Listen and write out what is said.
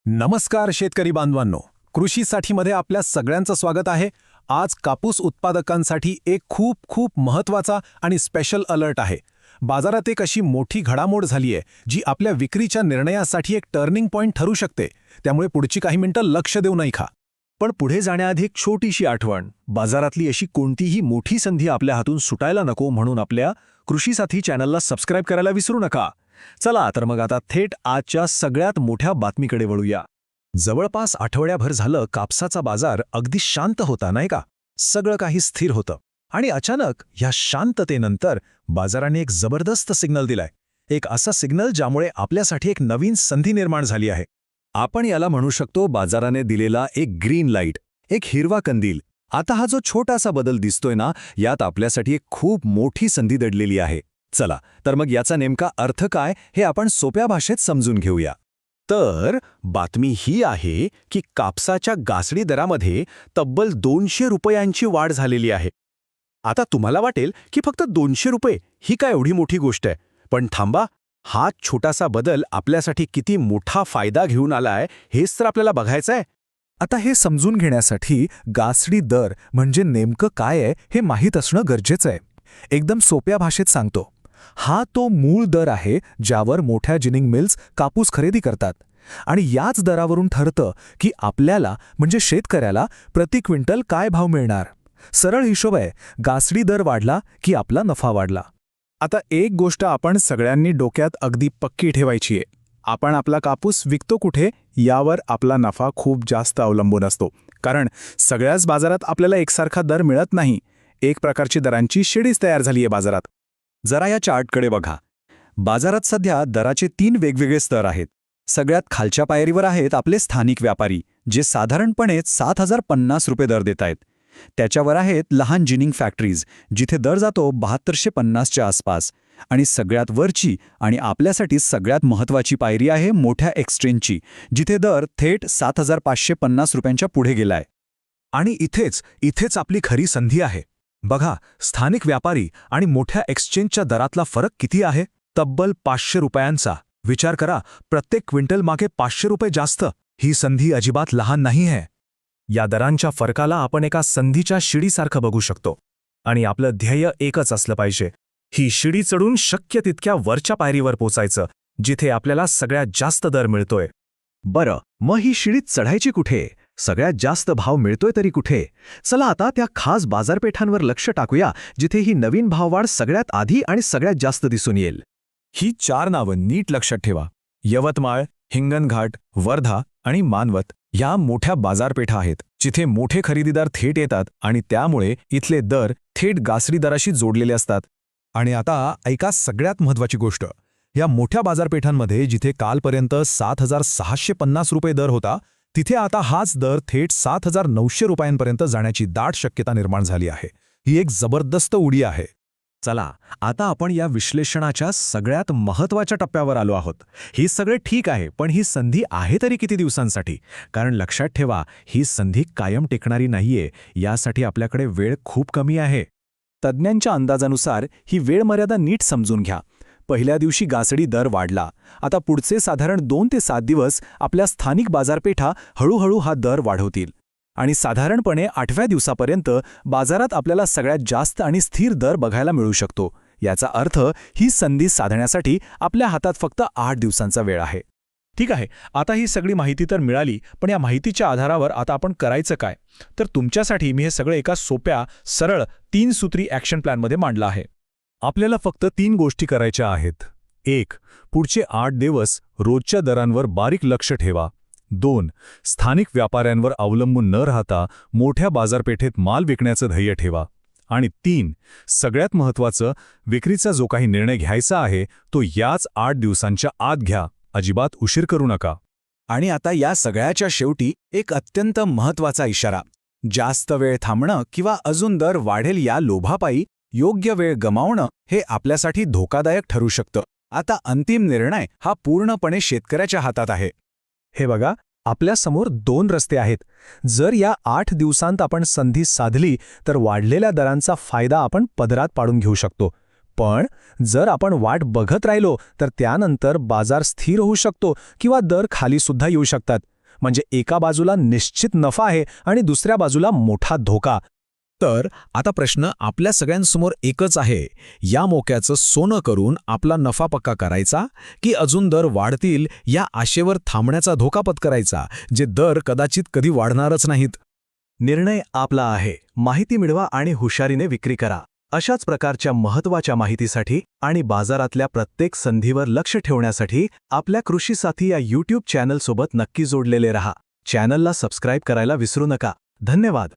नमस्कार शेतकरी बांधवांनो, कृषीसाठीमध्ये आपल्या सगळ्यांचं स्वागत आहे। आज कापूस उत्पादकांसाठी एक खूप महत्त्वाचा आणि स्पेशल अलर्ट आहे। बाजारात एक अशी मोठी घडामोड झाली आहे जी आपल्या विक्रीच्या निर्णयासाठी एक टर्निंग पॉइंट ठरू शकते। त्यामुळे पुढची काही मिनिटं लक्ष देऊ नये का। पण पुढे जाण्याआधी एक छोटीशी आठवण, बाजारातली अशी कोणतीही मोठी संधी आपल्या हातून सुटायला नको म्हणून आपल्या कृषीसाथी चॅनलला सबस्क्राईब करायला विसरू नका। चला तर मग आता थेट आजच्या सगळ्यात मोठ्या बातमीकडे वळूया। जवळपास आठवड्याभर झालं कापसाचा बाजार अगदी शांत होता, नाही का? सगळं काही स्थिर होतं आणि अचानक या शांततेनंतर बाजाराने एक जबरदस्त सिग्नल दिलाय। एक असा सिग्नल ज्यामुळे आपल्यासाठी एक नवीन संधी निर्माण झाली आहे। आपण याला म्हणू शकतो बाजाराने दिलेला एक ग्रीन लाईट, एक हिरवा कंदील। आता हा जो छोटासा बदल दिसतोय ना, यात आपल्यासाठी एक खूप मोठी संधी दडलेली आहे। चला तर मग याचा नेमका अर्थ काय हे आपण सोप्या भाषेत समजून घेऊया। तर बातमी ही आहे की कापसाच्या गासडी दरामध्ये तब्बल 200 रुपयांची वाढ झालेली आहे। आता तुम्हाला वाटेल की फक्त 200 रुपये ही काय एवढी मोठी गोष्ट आहे, पण थांबा, हा छोटासा बदल आपल्यासाठी किती मोठा फायदा घेऊन आलाय हेच तर आपल्याला बघायचं आहे। आता हे समजून घेण्यासाठी गासडी दर म्हणजे नेमकं काय आहे हे माहीत असणं गरजेचं आहे। एकदम सोप्या भाषेत सांगतो, हा तो मूळ दर आहे ज्यावर मोठ्या जिनिंग मिल्स कापूस खरेदी करतात आणि याच दरावरून ठरतं की आपल्याला म्हणजे शेतकऱ्याला प्रति क्विंटल काय भाव मिळणार। सरळ हिशोब आहे, गासडी दर वाढला की आपला नफा वाढला। आता एक गोष्ट आपण सगळ्यांनी डोक्यात अगदी पक्की ठेवायची आहे, आपण आपला कापूस विकतो कुठे यावर आपला नफा खूप जास्त अवलंबून असतो। कारण सगळ्याच बाजारात आपल्याला एकसारखा दर मिळत नाही, एक प्रकारची दरांची शिडीच तयार झाली आहे बाजारात। जरा या चार्टकडे बघा। बाजारात सध्या दराचे 3 वेगवेगळे स्तर आहेत। सगळ्यात खालच्या पायरीवर आहेत आपले स्थानिक व्यापारी, जे साधारणपणे 7,050 रुपये दर देत आहेत। त्याच्यावर आहेत लहान जिनिंग फॅक्टरीज, जिथे दर जातो 7250 च्या आसपास। आणि सगळ्यात वरची आणि आपल्यासाठी सगळ्यात महत्त्वाची पायरी आहे मोठ्या एक्सचेंजची, जिथे दर थेट 7550 रुपयांच्या पुढे गेलाय। आणि इथेच आपली खरी संधी आहे। बघा, स्थानिक व्यापारी आणि मोठ्या एक्सचेंजच्या दरातला फरक किती आहे? तब्बल 500 रुपयांचा। विचार करा, प्रत्येक क्विंटल मागे 500 रुपये जास्त। ही संधी अजिबात लहान नाही आहे। या दरांच्या फरकाला आपण एका संधीच्या शिडीसारखं बघू शकतो आणि आपलं ध्येय एकच असलं पाहिजे, ही शिडी चढून शक्य तितक्या वरच्या पायरीवर पोचायचं, जिथे आपल्याला सगळ्यात जास्त दर मिळतोय। बरं, मग ही शिडी चढायची कुठे? सगळ्यात जास्त भाव मिळतोय तरी कुठे? चला आता त्या खास बाजारपेठांवर लक्ष टाकूया जिथे ही नवीन भाववाढ सगळ्यात आधी आणि सगळ्यात जास्त दिसून येईल। ही 4 नावं नीट लक्षात ठेवा। यवतमाळ, हिंगणघाट, वर्धा आणि मानवत ह्या मोठ्या बाजारपेठा आहेत, जिथे मोठे खरेदीदार थेट येतात आणि त्यामुळे इथले दर थेट गासडी दराशी जोडलेले असतात। आणि आता ऐका सगळ्यात महत्त्वाची गोष्ट, या मोठ्या बाजारपेठांमध्ये जिथे कालपर्यंत 7650 रुपये दर होता, तिथे आता हाच दर थेट 7900 रुपयांपर्यंत जाण्याची दाट शक्यता निर्माण झाली आहे। ही एक जबरदस्त उडी आहे। चला आता आपण या विश्लेषणाच्या सगळ्यात महत्त्वाच्या टप्प्यावर आलो आहोत। ही सगळे ठीक आहे, पण ही संधी आहे तरी किती दिवसांसाठी? कारण लक्षात ठेवा, ही संधी कायम टिकणारी नाहीये, यासाठी आपल्याकडे वेळ खूप कमी आहे। तज्ज्ञांच्या अंदाजानुसार ही वेळ मर्यादा नीट समजून घ्या। पहिल्या दिवशी गासडी दर वाढला, आता पुढचे साधारण 2 ते 7 दिवस आपल्या स्थानिक बाजारपेठा हळूहळू हा दर वाढवतील आणि साधारणपणे 8व्या दिवसापर्यंत बाजारात आपल्याला सगळ्यात जास्त आणि स्थिर दर बघायला मिळू शकतो। याचा अर्थ ही संधी साधण्यासाठी आपल्या हातात फक्त 8 दिवसांचा वेळ आहे। ठीक आहे, आता ही सगळी माहिती तर मिळाली, पण या माहितीच्या आधारावर आता आपण करायचं काय? तर तुमच्यासाठी मी हे सगळं एका सोप्या, सरळ 3 सूत्री ॲक्शन प्लॅनमध्ये मांडलं आहे। आपल्याला फक्त 3 गोष्टी करायच्या आहेत। 1. पुढचे 8 दिवस रोजच्या दरांवर बारीक लक्ष ठेवा। 2. स्थानिक व्यापाऱ्यांवर अवलंबून न राहता मोठ्या बाजारपेठेत माल विकण्याचं ध्येय ठेवा। आणि 3. सगळ्यात महत्त्वाचं, विक्रीचा जो काही निर्णय घ्यायचा आहे तो याच 8 दिवसांच्या आत घ्या, अजिबात उशीर करू नका। आणि आता या सगळ्याच्या शेवटी एक अत्यंत महत्त्वाचा इशारा, जास्त वेळ थांबणं किंवा अजून दर वाढेल या लोभापायी योग्य वेळ गमावणं हे आपल्यासाठी धोकादायक ठरू शकतं। आता अंतिम निर्णय हा पूर्णपणे शेतकऱ्याच्या हातात आहे। हे बघा, आपल्यासमोर 2 रस्ते आहेत। जर या 8 दिवसांत आपण संधी साधली तर वाढलेल्या दरांचा फायदा आपण पदरात पाडून घेऊ शकतो। पण जर आपण वाट बघत राहिलो तर त्यानंतर बाजार स्थिर होऊ शकतो किंवा दर खाली सुद्धा येऊ शकतात. म्हणजे एका बाजूला निश्चित नफा आहे आणि दुसऱ्या बाजूला मोठा धोका. तर आता प्रश्न आपल्या सगळ्यांसमोर एकच आहे, या मोक्याचं सोनं करून आपला नफा पक्का करायचा की अजून दर वाढतील या आशेवर थांबण्याचा धोका पत्करायचा, जे दर कदाचित कधी वाढणारच नाहीत. निर्णय आपला आहे. माहिती मिळवा आणि हुशारीने विक्री करा. अशाच प्रकारच्या महत्त्वाच्या माहितीसाठी आणि बाजारातल्या प्रत्येक संधीवर लक्ष ठेवण्यासाठी आपल्या कृषी साथी या YouTube चॅनलसोबत नक्की जोडलेले रहा. चॅनलला सबस्क्राईब करायला विसरू नका. धन्यवाद.